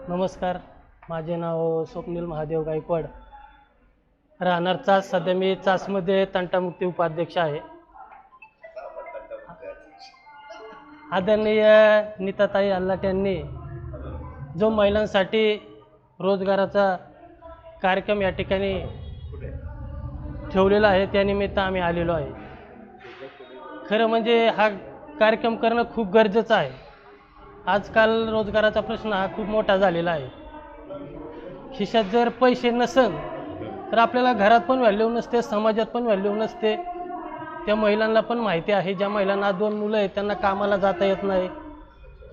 नमस्कार, माझे नाव स्वप्नील महादेव गायकवाड, राहणार चास. सध्या मी चासमध्ये तंटामुक्ती उपाध्यक्ष आहे. आदरणीय नीताताई आल्लाट यांनी जो महिलांसाठी रोजगाराचा कार्यक्रम या ठिकाणी ठेवलेला आहे, त्यानिमित्त आम्ही आलेलो आहे. खरं म्हणजे हा कार्यक्रम करणं खूप गरजेचं आहे. आजकाल रोजगाराचा प्रश्न हा खूप मोठा झालेला आहे. खिशात जर पैसे नसेल तर आपल्याला घरात पण व्हॅल्यू नसते, समाजात पण व्हॅल्यू नसते. त्या महिलांना पण माहिती आहे. ज्या महिलांना 2 मुलं आहेत, त्यांना कामाला जाता येत नाही,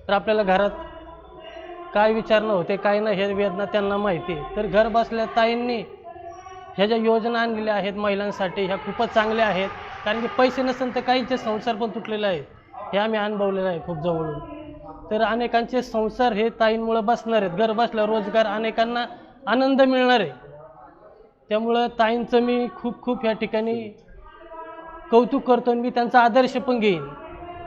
तर आपल्याला घरात काय विचारणं होते काय नाही हे वेदना त्यांना माहिती आहे. तर घर बसल्या ताईंनी ह्या ज्या योजना आणलेल्या आहेत महिलांसाठी, ह्या खूपच चांगल्या आहेत. कारण की पैसे नसेल तर काहींचे संसार पण तुटलेले आहेत, हे आम्ही अनुभवलेलं आहे खूप जवळून. तर अनेकांचे संसार हे ताईंमुळे बसणार आहेत. घर बसल्या रोजगार, अनेकांना आनंद मिळणार आहे. त्यामुळं ताईंचं मी खूप या ठिकाणी कौतुक करतो आणि मी त्यांचा आदर्श पण घेईन.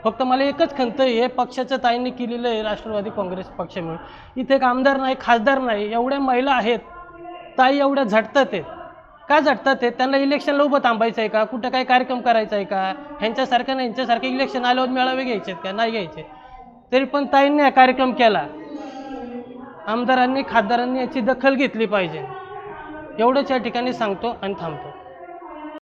फक्त मला एकच खंत आहे, हे पक्षाचं ताईंनी केलेलं आहे राष्ट्रवादी काँग्रेस पक्षामुळे. इथे एक आमदार नाही, खासदार नाही, एवढ्या महिला आहेत, ताई एवढ्या झटतात आहेत. का झटतात आहेत? त्यांना इलेक्शनला उभं थांबायचं आहे का? कुठं काही कार्यक्रम करायचा आहे का? ह्यांच्यासारखं नाही, ह्यांच्यासारखं इलेक्शन आल्यावर मेळावे घ्यायचे आहेत का? नाही घ्यायचे. तरी पण ताईंनी हा कार्यक्रम केला. आमदारांनी खासदारांनी याची दखल घेतली पाहिजे. एवढंच या ठिकाणी सांगतो आणि थांबतो.